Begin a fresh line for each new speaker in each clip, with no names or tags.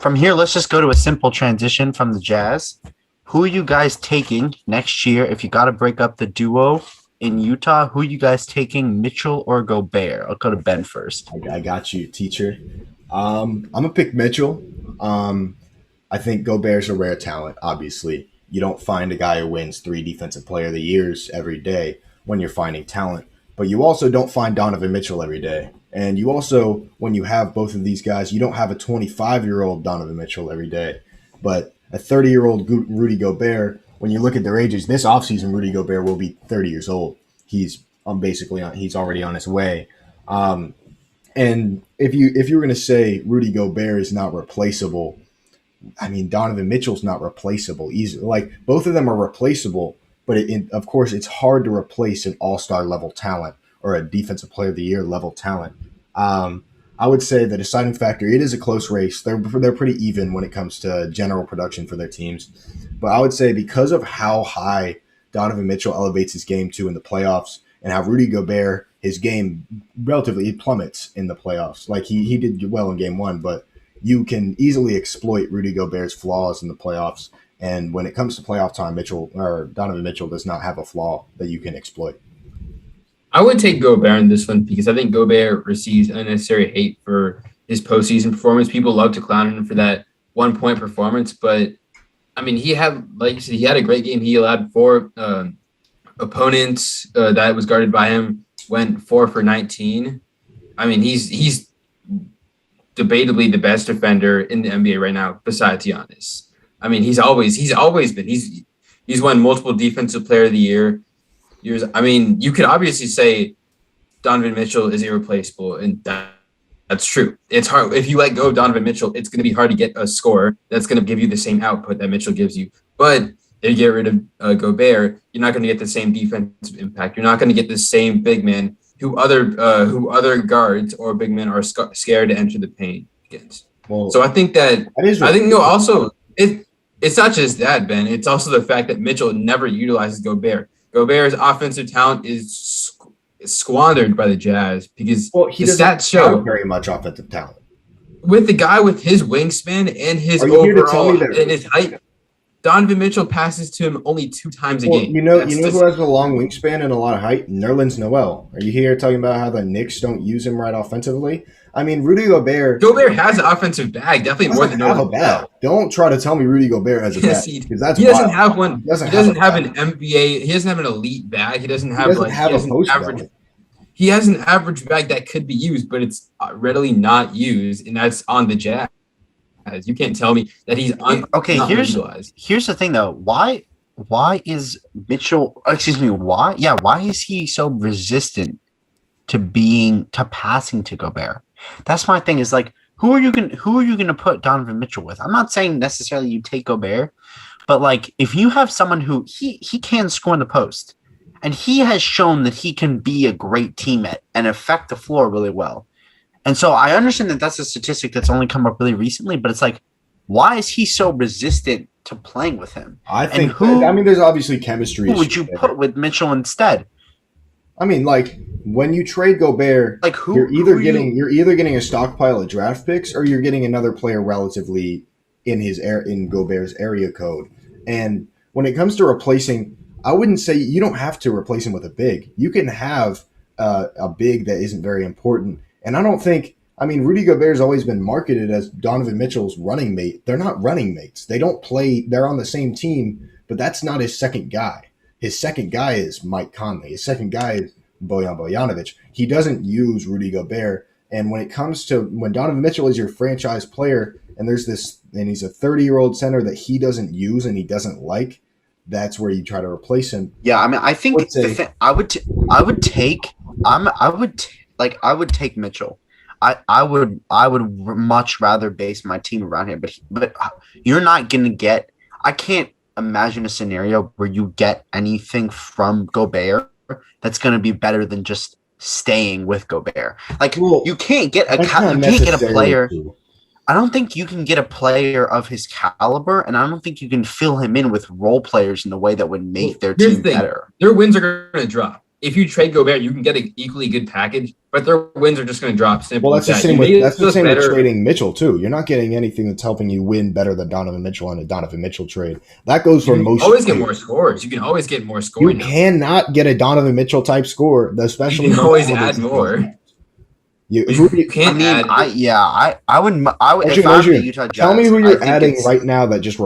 From here, let's just go to a simple transition from the Jazz. Who are you guys taking next year if you got to break up the duo in Utah? Who are you guys taking, Mitchell or Gobert? I'll go to Ben first.
I got you, teacher. I'm gonna pick Mitchell. I think Gobert's a rare talent. Obviously, you don't find a guy who wins 3 Defensive Player of the Years every day when you're finding talent, but you also don't find Donovan Mitchell every day. And you also, when you have both of these guys, you don't have a 25-year-old Donovan Mitchell every day, but a 30-year-old Rudy Gobert. When you look at their ages, this offseason, Rudy Gobert will be 30 years old. He's he's already on his way. And if you were going to say Rudy Gobert is not replaceable, I mean Donovan Mitchell's not replaceable easily. Like both of them are replaceable, but of course it's hard to replace an all-star level talent or a Defensive Player of the Year level talent. I would say the deciding factor, it is a close race. They're pretty even when it comes to general production for their teams, but I would say because of how high Donovan Mitchell elevates his game to in the playoffs, and how Rudy Gobert, his game relatively plummets in the playoffs. Like he did well in game one, but you can easily exploit Rudy Gobert's flaws in the playoffs. And when it comes to playoff time, Donovan Mitchell does not have a flaw that you can exploit.
I would take Gobert in this one because I think Gobert receives unnecessary hate for his postseason performance. People love to clown him for that 1-point performance, but I mean, he had, like you said, he had a great game. He allowed 4 opponents that was guarded by him went 4 for 19. I mean, he's debatably the best defender in the NBA right now, besides Giannis. I mean, he's always been. He's won multiple Defensive Player of the Year. I mean, you could obviously say Donovan Mitchell is irreplaceable, and that's true. It's hard. If you let go of Donovan Mitchell, it's going to be hard to get a score that's going to give you the same output that Mitchell gives you. But if you get rid of Gobert, you're not going to get the same defensive impact. You're not going to get the same big man who other guards or big men are scared to enter the paint against. Well, so I think also it's not just that, Ben. It's also the fact that Mitchell never utilizes Gobert. Gobert's offensive talent is squandered by the Jazz because
he doesn't have very much offensive talent.
With the guy with his wingspan and his overall and his height, Donovan Mitchell passes to him only 2 times a game.
You know who has a long wingspan and a lot of height? Nerlens Noel. Are you here talking about how the Knicks don't use him right offensively? I mean, Rudy Gobert.
Gobert has an offensive bag, definitely more than Noel.
Don't try to tell me Rudy Gobert has a bag because that's
he doesn't have one. He doesn't have an NBA. He doesn't have an elite bag. He doesn't have average. He has an average bag that could be used, but it's readily not used, and that's on the Jazz. You can't tell me that he's
okay. Here's the thing though. Why is Mitchell? Why is he so resistant to passing to Gobert? That's my thing. Is like, who are you gonna put Donovan Mitchell with? I'm not saying necessarily you take Gobert, but like if you have someone who he can score in the post, and he has shown that he can be a great teammate and affect the floor really well. And so I understand that that's a statistic that's only come up really recently, but it's like, why is he so resistant to playing with him?
There's obviously chemistry.
Who would you put with Mitchell instead?
I mean, like when you trade Gobert, like you're either getting a stockpile of draft picks or you're getting another player relatively in Gobert's area code. And when it comes to replacing, I wouldn't say you don't have to replace him with a big. You can have a big that isn't very important. And I don't think, Rudy Gobert's always been marketed as Donovan Mitchell's running mate. They're not running mates. They don't play, they're on the same team, but that's not his second guy. His second guy is Mike Conley. His second guy is Bojan Bojanovic. He doesn't use Rudy Gobert. And when Donovan Mitchell is your franchise player and he's a 30-year-old center that he doesn't use and he doesn't like, that's where you try to replace him.
Yeah, I think I would take Mitchell. I would much rather base my team around him, but you're not gonna get. I can't imagine a scenario where you get anything from Gobert that's gonna be better than just staying with Gobert. Like you can't get a player. I don't think you can get a player of his caliber, and I don't think you can fill him in with role players in the way that would make their team better.
Their wins are going to drop. if you trade Gobert, you can get an equally good package, but their wins are just going to drop. Simple.
Well, that's the
as that.
same
You
with
may
that's the
look
same with
better-
trading Mitchell too. You're not getting anything that's helping you win better than Donovan Mitchell in a Donovan Mitchell trade. That goes for
You
most.
can always get
players.
more scores. You can always get more
You
scoring. now.
cannot get a Donovan Mitchell type score, especially
You can
when
always
all of
add
those-
more.
You,
You
who do you-
can't add.
I would if
Adrian,
I'm
Adrian,
the Utah Jazz.
tell me who
I
you're
think
adding
it's-
right now that just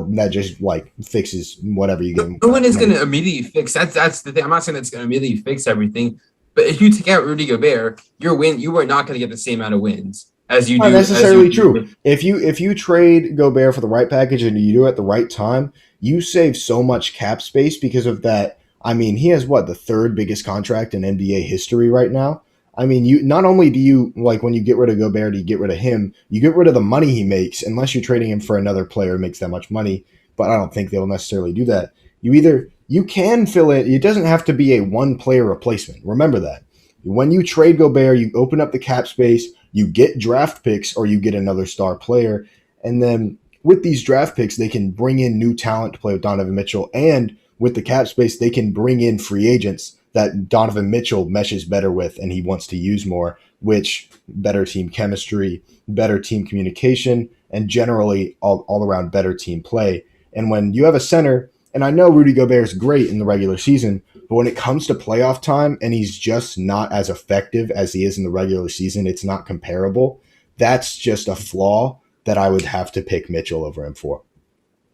like fixes whatever you get.
No one is going to immediately fix. That's the thing. I'm not saying it's going to immediately fix everything, but if you take out Rudy Gobert, you are not going to get the same amount of wins as you do.
Not necessarily
as you
true.
do.
If you trade Gobert for the right package and you do it at the right time, you save so much cap space because of that. I mean, he has the third biggest contract in NBA history right now. I mean, you not only do you like when you get rid of Gobert, you get rid of him, you get rid of the money he makes, unless you're trading him for another player who makes that much money. But I don't think they'll necessarily do that. You can fill it. It doesn't have to be a one player replacement. Remember that. When you trade Gobert, you open up the cap space, you get draft picks, or you get another star player. And then with these draft picks, they can bring in new talent to play with Donovan Mitchell. And with the cap space, they can bring in free agents that Donovan Mitchell meshes better with and he wants to use more, which better team chemistry, better team communication, and generally all around better team play. And when you have a center, and I know Rudy Gobert is great in the regular season, but when it comes to playoff time and he's just not as effective as he is in the regular season, it's not comparable. That's just a flaw that I would have to pick Mitchell over him for.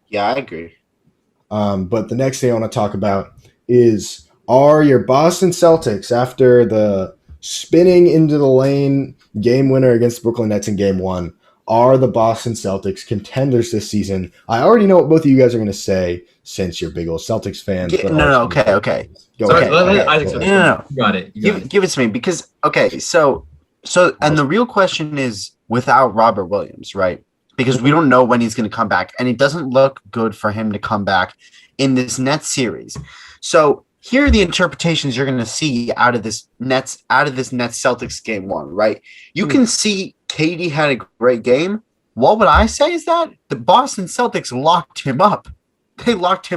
Yeah, I agree.
But the next thing I want to talk about is, are your Boston Celtics, after the spinning into the lane game winner against the Brooklyn Nets in game 1, are the Boston Celtics contenders this season? I already know what both of you guys are going to say since you're big old Celtics fans. But
Okay.
Go
Sorry,
ahead.
let
Go
Isaac
ahead.
say
No.
You got it. You got it.
Give it to me because so and the real question is without Robert Williams, right? Because we don't know when he's going to come back, and it doesn't look good for him to come back in this Nets series. So here are the interpretations you're going to see out of this Nets Celtics game 1, right? You can see KD had a great game. What would I say is that the Boston Celtics locked him up. They locked him